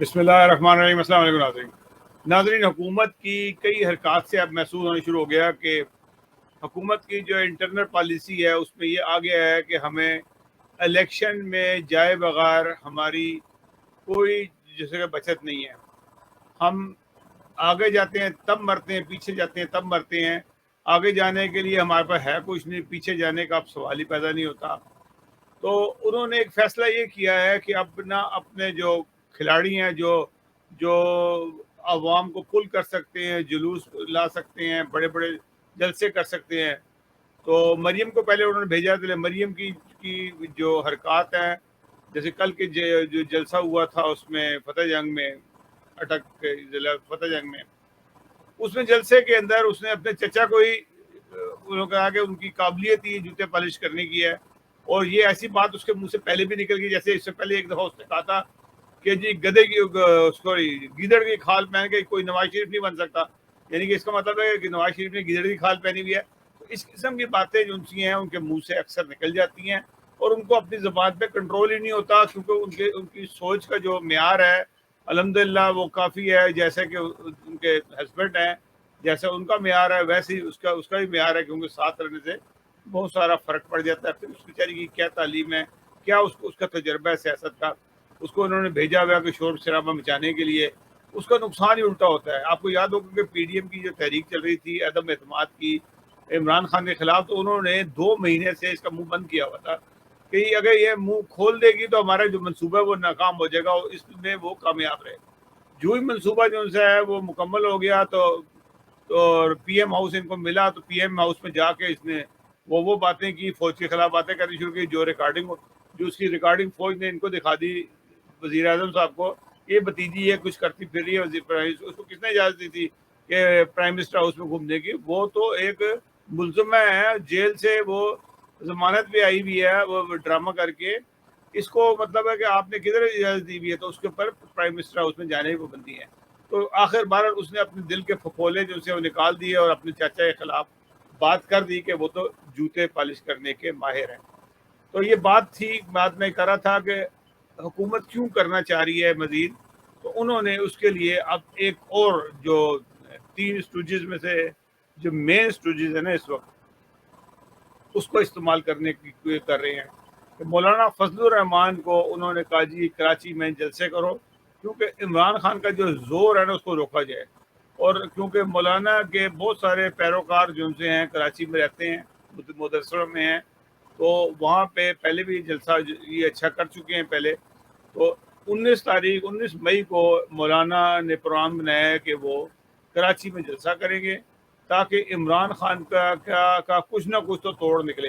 بسم اللہ الرحمن الرحیم۔ السلام علیکم ناظرین، حکومت کی کئی حرکات سے اب محسوس ہونا شروع ہو گیا کہ حکومت کی جو انٹرنل پالیسی ہے اس میں یہ آ گیا ہے کہ ہمیں الیکشن میں جائے بغیر ہماری کوئی جیسے کہ بچت نہیں ہے۔ ہم آگے جاتے ہیں تب مرتے ہیں، پیچھے جاتے ہیں تب مرتے ہیں۔ آگے جانے کے لیے ہمارے پاس ہے کچھ نہیں، پیچھے جانے کا اب سوال ہی پیدا نہیں ہوتا۔ تو انہوں نے ایک فیصلہ یہ کیا ہے کہ اب نہ اپنے جو کھلاڑی ہیں جو جو عوام کو پل کر سکتے ہیں، جلوس لا سکتے ہیں، بڑے بڑے جلسے کر سکتے ہیں، تو مریم کو پہلے انہوں نے بھیجا تھا۔ مریم کی جو حرکات ہیں، جیسے کل کے جو جلسہ ہوا تھا اس میں فتح جنگ میں، اٹک ضلع فتح جنگ میں، اس میں جلسے کے اندر اس نے اپنے چچا کو ہی انہوں نے کہا کہ ان کی قابلیت ہی جوتے پالش کرنے کی ہے، اور یہ ایسی بات اس کے منہ سے پہلے بھی نکل گئی، جیسے اس سے پہلے ایک دفعہ اس نے کہا تھا کہ جی گدھے کی گیدڑ کی کھال پہن کے کوئی نواز شریف نہیں بن سکتا، یعنی کہ اس کا مطلب ہے کہ نواز شریف نے گیدڑ کی کھال پہنی ہوئی ہے۔ تو اس قسم کی باتیں جو ان کی ہیں ان کے منہ سے اکثر نکل جاتی ہیں، اور ان کو اپنی زبان پہ کنٹرول ہی نہیں ہوتا، کیونکہ ان کی سوچ کا جو معیار ہے الحمدللہ وہ کافی ہے، جیسے کہ ان کے ہسبینڈ ہیں، جیسا ان کا معیار ہے ویسے ہی اس کا بھی معیار ہے، کیونکہ ساتھ رہنے سے بہت سارا فرق پڑ جاتا ہے۔ پھر اس بیچاری کی کیا تعلیم ہے، کیا اس کا تجربہ ہے سیاست کا، اس کو انہوں نے بھیجا ہوا کہ شور شرابہ مچانے کے لیے، اس کا نقصان ہی الٹا ہوتا ہے۔ آپ کو یاد ہوگا کہ پی ڈی ایم کی جو تحریک چل رہی تھی عدم اعتماد کی عمران خان کے خلاف، تو انہوں نے 2 مہینے سے اس کا منہ بند کیا ہوا تھا کہ اگر یہ منہ کھول دے گی تو ہمارا جو منصوبہ ہے وہ ناکام ہو جائے گا، اور اس میں وہ کامیاب رہے۔ جو ہی منصوبہ جو ان سے ہے وہ مکمل ہو گیا تو پی ایم ہاؤس ان کو ملا، تو پی ایم ہاؤس میں جا کے اس نے وہ باتیں کی، فوج کے خلاف باتیں کرنی شروع کی، جو اس کی ریکارڈنگ فوج نے ان کو دکھا دی، وزیر اعظم صاحب کو، یہ بتیجی ہے کچھ کرتی پھر رہی ہے اس کو کس نے اجازت دی تھی کہ پرائم منسٹر ہاؤس میں گھومنے کی؟ وہ تو ایک ملزمہ ہے، جیل سے وہ ضمانت پہ آئی ہوئی ہے، وہ ڈرامہ کر کے، اس کو مطلب ہے کہ آپ نے کدھر اجازت دی ہوئی ہے؟ تو اس کے اوپر پرائم منسٹر ہاؤس میں جانے کی پابندی ہے۔ تو آخر بار اس نے اپنے دل کے پھپھولے جو سے وہ نکال دیے اور اپنے چاچا کے خلاف بات کر دی کہ وہ تو جوتے پالش کرنے کے ماہر ہیں۔ تو یہ بات میں کر رہا تھا کہ حکومت کیوں کرنا چاہ رہی ہے مزید، تو انہوں نے اس کے لیے اب ایک اور جو 3 اسٹوجز میں سے جو مین اسٹوجز ہیں نا اس وقت، اس کو استعمال کرنے کی کر رہے ہیں کہ مولانا فضل الرحمان کو انہوں نے کہا جی کراچی میں جلسے کرو، کیونکہ عمران خان کا جو زور ہے نا اس کو روکا جائے، اور کیونکہ مولانا کے بہت سارے پیروکار جو ان سے ہیں کراچی میں رہتے ہیں، مدرسوں میں ہیں، تو وہاں پہ پہلے بھی جلسہ یہ اچھا کر چکے ہیں پہلے۔ تو 19 مئی کو مولانا نے پروگرام بنایا ہے کہ وہ کراچی میں جلسہ کریں گے تاکہ عمران خان کا کچھ نہ کچھ تو توڑ نکلے۔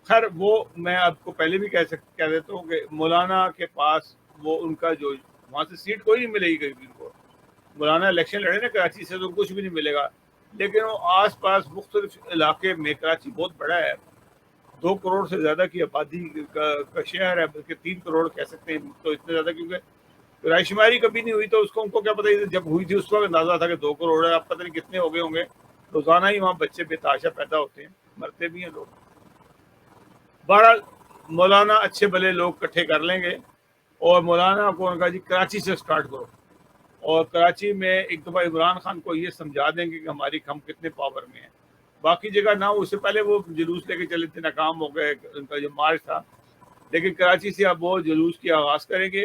خیر وہ میں آپ کو پہلے بھی کہہ دیتا ہوں کہ مولانا کے پاس وہ ان کا جو وہاں سے سیٹ کوئی نہیں ملے گی کبھی ان کو، مولانا الیکشن لڑے نا کراچی سے تو کچھ بھی نہیں ملے گا، لیکن وہ آس پاس مختلف علاقے میں، کراچی بہت بڑا ہے، 2 کروڑ سے زیادہ کی آبادی کا شہر ہے، بلکہ 3 کروڑ کہہ سکتے ہیں، تو اتنے زیادہ کیونکہ رائے شماری کبھی نہیں ہوئی، تو ان کو کیا پتہ، جب ہوئی تھی اس وقت اندازہ تھا کہ 2 کروڑ ہے، اب پتہ نہیں کتنے ہو گئے ہوں گے۔ روزانہ ہی وہاں بچے بے تحاشا پیدا ہوتے ہیں، مرتے بھی ہیں لوگ۔ بہرحال مولانا اچھے بھلے لوگ اکٹھے کر لیں گے، اور مولانا کو ان کا جی کراچی سے سٹارٹ کرو، اور کراچی میں ایک دفعہ عمران خان کو یہ سمجھا دیں گے کہ ہماری ہم کتنے پاور میں ہیں۔ باقی جگہ نہ، اس سے پہلے وہ جلوس لے کے چلے تھے، ناکام ہو گئے ان کا جو مارچ تھا، لیکن کراچی سے اب وہ جلوس کی آغاز کریں گے،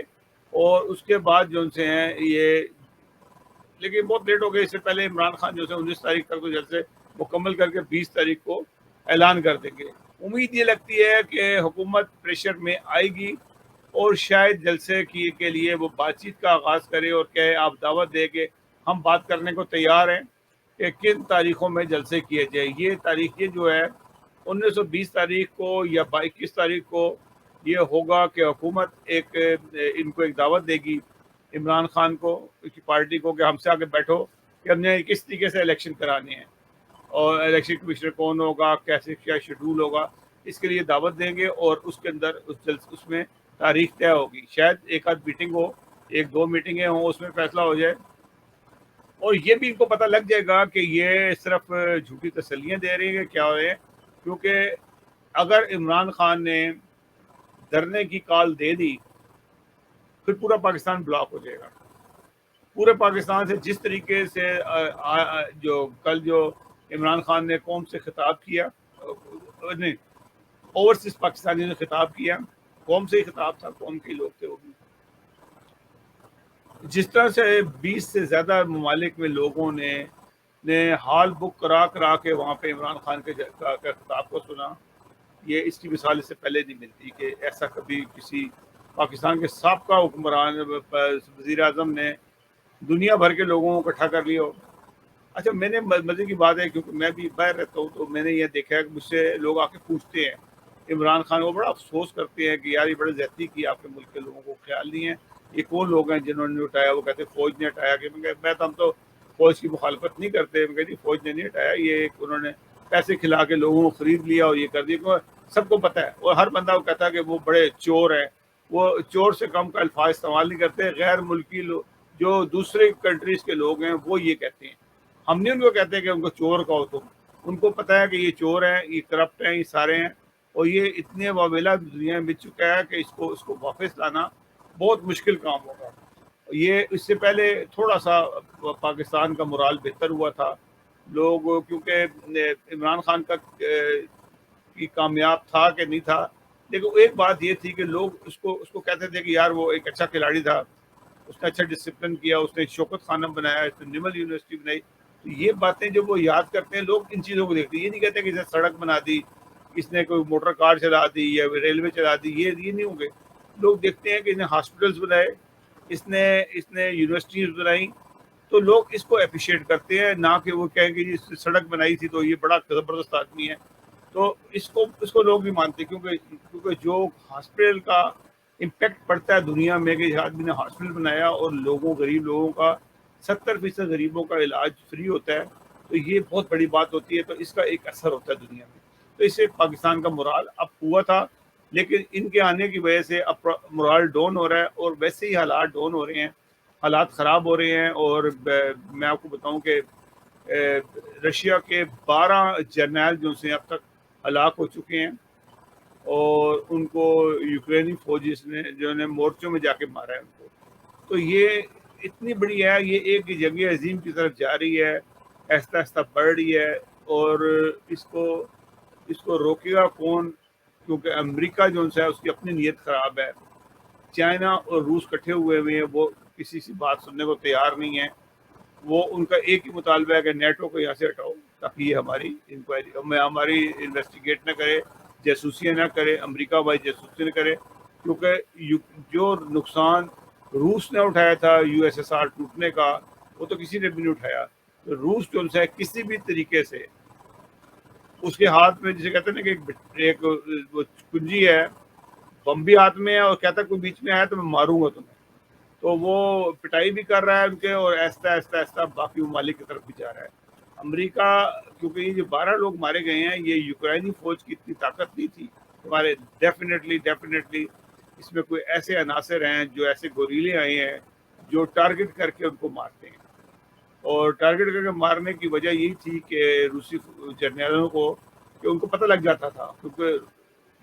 اور اس کے بعد جو ان سے ہیں یہ، لیکن بہت لیٹ ہو گئے، اس سے پہلے عمران خان جو سے 19 تاریخ تک تو جلسے مکمل کر کے 20 تاریخ کو اعلان کر دیں گے۔ امید یہ لگتی ہے کہ حکومت پریشر میں آئے گی، اور شاید جلسے کے لیے وہ بات چیت کا آغاز کرے اور کہے، آپ دعوت دے کے ہم بات کرنے کو تیار ہیں کہ کن تاریخوں میں جلسے کیے جائے۔ یہ تاریخ یہ جو ہے 19-20 تاریخ کو یا 21 تاریخ کو یہ ہوگا کہ حکومت ان کو ایک دعوت دے گی، عمران خان کو، اس کی پارٹی کو، کہ ہم سے آگے بیٹھو کہ ہم نے کس طریقے سے الیکشن کرانے ہیں، اور الیکشن کمشنر کون ہوگا، کیسے کیا شیڈول ہوگا، اس کے لیے دعوت دیں گے، اور اس کے اندر اس میں تاریخ طے ہوگی۔ شاید ایک آدھ میٹنگ ہو، 1-2 میٹنگیں ہوں، اس میں فیصلہ ہو جائے، اور یہ بھی ان کو پتہ لگ جائے گا کہ یہ صرف جھوٹی تسلیاں دے رہے ہیں، کیا ہو رہے ہیں، کیونکہ اگر عمران خان نے دھرنے کی کال دے دی پھر پورا پاکستان بلاک ہو جائے گا. پورے پاکستان سے جس طریقے سے جو کل جو عمران خان نے قوم سے خطاب کیا, نہیں اوورسیز پاکستانی نے خطاب کیا, قوم سے ہی خطاب تھا, قوم کے لوگ تھے وہ بھی. جس طرح سے 20 سے زیادہ ممالک میں لوگوں نے ہال بک کرا کے وہاں پہ عمران خان کے خطاب کو سنا, یہ اس کی مثال اس سے پہلے نہیں ملتی کہ ایسا کبھی کسی پاکستان کے سابقہ حکمران وزیر اعظم نے دنیا بھر کے لوگوں کو اکٹھا کر لیا ہو. اچھا, میں نے مزے کی بات ہے کیونکہ میں بھی باہر رہتا ہوں تو میں نے یہ دیکھا ہے کہ مجھ سے لوگ آ کے پوچھتے ہیں عمران خان کو, بڑا افسوس کرتے ہیں کہ یار یہ بڑے زیادتی کی آپ کے ملک کے لوگوں کو, خیال نہیں ہے یہ کون لوگ ہیں جنہوں نے اٹھایا. وہ کہتے ہیں فوج نے اٹھایا. کہ میں تو ہم تو فوج کی مخالفت نہیں کرتے. میں کہتی فوج نے نہیں اٹھایا, یہ انہوں نے پیسے کھلا کے لوگوں کو خرید لیا اور یہ کر دیا. سب کو پتہ ہے, اور ہر بندہ وہ کہتا ہے کہ وہ بڑے چور ہیں. وہ چور سے کم کا الفاظ استعمال نہیں کرتے. غیر ملکی جو دوسرے کنٹریز کے لوگ ہیں وہ یہ کہتے ہیں. ہم نہیں ان کو کہتے کہ ان کو چور کہو. تو ان کو پتہ ہے کہ یہ چور ہیں, یہ کرپٹ ہیں, یہ سارے ہیں, اور یہ اتنے واویلا دنیا میں بچ چکا ہے کہ اس کو واپس لانا بہت مشکل کام ہوگا. یہ اس سے پہلے تھوڑا سا پاکستان کا مورال بہتر ہوا تھا. لوگ کیونکہ عمران خان کا کی کامیاب تھا کہ نہیں تھا, لیکن ایک بات یہ تھی کہ لوگ اس کو کہتے تھے کہ یار وہ ایک اچھا کھلاڑی تھا, اس نے اچھا ڈسپلن کیا, اس نے شوکت خانہ بنایا, اس نے نمل یونیورسٹی بنائی. تو یہ باتیں جب وہ یاد کرتے ہیں لوگ ان چیزوں کو دیکھتے ہیں. یہ نہیں کہتے کہ اس نے سڑک بنا دی, اس نے کوئی موٹر کار چلا دی یا ریلوے چلا دی. یہ نہیں ہوں گے. لوگ دیکھتے ہیں کہ اس نے ہاسپٹلس بنائے, اس نے یونیورسٹیز بنائی, تو لوگ اس کو اپریشیٹ کرتے ہیں, نہ کہ وہ کہیں کہ جس سڑک بنائی تھی تو یہ بڑا زبردست آدمی ہے. تو اس کو لوگ بھی مانتے ہیں کیونکہ جو ہاسپٹل کا امپیکٹ پڑتا ہے دنیا میں کہ آدمی نے ہاسپٹل بنایا اور غریب لوگوں کا 70% غریبوں کا علاج فری ہوتا ہے, تو یہ بہت بڑی بات ہوتی ہے. تو اس کا ایک اثر ہوتا ہے دنیا میں. تو اس سے پاکستان کا مورال اب ہوا تھا, لیکن ان کے آنے کی وجہ سے اب مورال ڈاؤن ہو رہا ہے, اور ویسے ہی حالات ڈاؤن ہو رہے ہیں, حالات خراب ہو رہے ہیں. اور میں آپ کو بتاؤں کہ رشیا کے 12 جرنیل جو سے اب تک ہلاک ہو چکے ہیں, اور ان کو یوکرینی فوجیز نے جو نے مورچوں میں جا کے مارا ہے ان کو. تو یہ اتنی بڑی ہے, یہ ایک جنگ عظیم کی طرف جا رہی ہے, آہستہ آہستہ بڑھ رہی ہے. اور اس کو روکے گا کون؟ کیونکہ امریکہ جو ہے اس کی اپنی نیت خراب ہے. چائنا اور روس کٹھے ہوئے ہیں, وہ کسی سی بات سننے کو تیار نہیں ہے. وہ ان کا ایک ہی مطالبہ ہے کہ نیٹو کو یہاں سے ہٹاؤ تاکہ یہ ہماری انکوائری ہماری انویسٹیگیٹ نہ کرے, جاسوسیاں نہ کرے, امریکہ بھائی جاسوسی نہ کرے. کیونکہ جو نقصان روس نے اٹھایا تھا یو ایس ایس آر ٹوٹنے کا, وہ تو کسی نے بھی نہیں اٹھایا. تو روس جو ہے کسی بھی طریقے سے اس کے ہاتھ میں, جسے کہتے ہیں نا کہ ایک کنجی ہے, بم بھی ہاتھ میں ہے, اور کہتا ہے کوئی بیچ میں آیا تو میں ماروں گا تمہیں. تو وہ پٹائی بھی کر رہا ہے ان کے, اور آہستہ آہستہ باقی ممالک کی طرف بھی جا رہا ہے. امریکہ, کیونکہ یہ جو 12 لوگ مارے گئے ہیں, یہ یوکرینی فوج کی اتنی طاقت نہیں تھی. ہمارے ڈیفینیٹلی اس میں کوئی ایسے عناصر ہیں جو ایسے گوریلے آئے ہیں جو ٹارگٹ کر کے ان کو مارتے ہیں. اور ٹارگٹ کر کے مارنے کی وجہ یہی تھی کہ روسی جرنیلوں کو, کہ ان کو پتہ لگ جاتا تھا, کیونکہ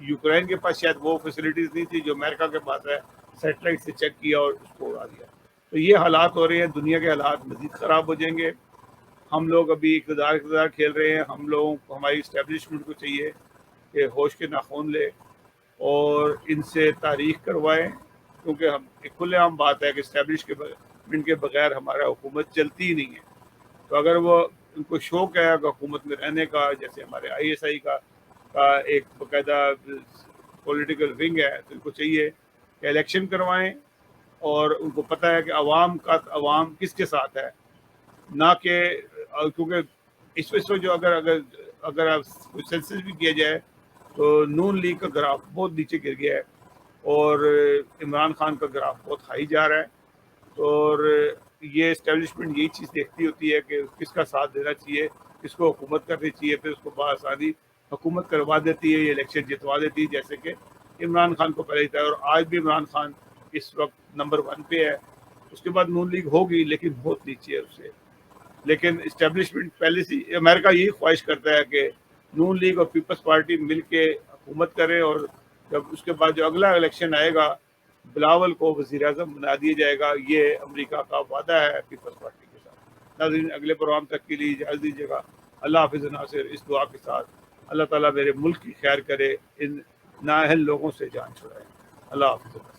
یوکرین کے پاس شاید وہ فیسلٹیز نہیں تھی جو امریکہ کے پاس ہے. سیٹلائٹ سے چیک کیا اور اس کو اڑا دیا. تو یہ حالات ہو رہے ہیں, دنیا کے حالات مزید خراب ہو جائیں گے. ہم لوگ ابھی اقتدار کھیل رہے ہیں. ہم لوگوں کو, ہماری اسٹیبلشمنٹ کو چاہیے کہ ہوش کے ناخن لے اور ان سے تاریخ کروائیں, کیونکہ ہم ایک کھلے عام بات ہے کہ اسٹیبلشمنٹ کے بغیر ہمارا حکومت چلتی ہی نہیں ہے. تو اگر وہ ان کو شوق ہے کہ حکومت میں رہنے کا, جیسے ہمارے ISI کا ایک باقاعدہ پولیٹیکل ونگ ہے, تو ان کو چاہیے کہ الیکشن کروائیں, اور ان کو پتہ ہے کہ عوام کس کے ساتھ ہے, نہ کہ کیونکہ اس وقت جو اگر سینسس بھی کیا جائے تو نون لیگ کا گراف بہت نیچے گر گیا ہے, اور عمران خان کا گراف بہت ہائی جا رہا ہے. اور یہ اسٹیبلشمنٹ یہی چیز دیکھتی ہوتی ہے کہ کس کا ساتھ دینا چاہیے, کس کو حکومت کرنی چاہیے, پھر اس کو بآسانی حکومت کروا دیتی ہے, یہ الیکشن جتوا دیتی ہے, جیسے کہ عمران خان کو پہلے تھا. اور آج بھی عمران خان اس وقت نمبر 1 پہ ہے. اس کے بعد نون لیگ ہوگی لیکن بہت نیچے ہے اس سے. لیکن اسٹیبلشمنٹ پہلے سے امریکہ یہی خواہش کرتا ہے کہ نون لیگ اور پیپلز پارٹی مل کے حکومت کرے, اور جب اس کے بعد جو اگلا الیکشن آئے گا بلاول کو وزیر اعظم بنا دیا جائے گا، یہ امریکہ کا وعدہ ہے پیپلز پارٹی کے ساتھ۔ ناظرین اگلے پروگرام تک کے لیے اجازت دیجیے گا۔ اللہ حافظ ناصر، اس دعا کے ساتھ اللہ تعالیٰ میرے ملک کی خیر کرے، ان نااہل لوگوں سے جان چھڑائے۔ اللہ حافظ۔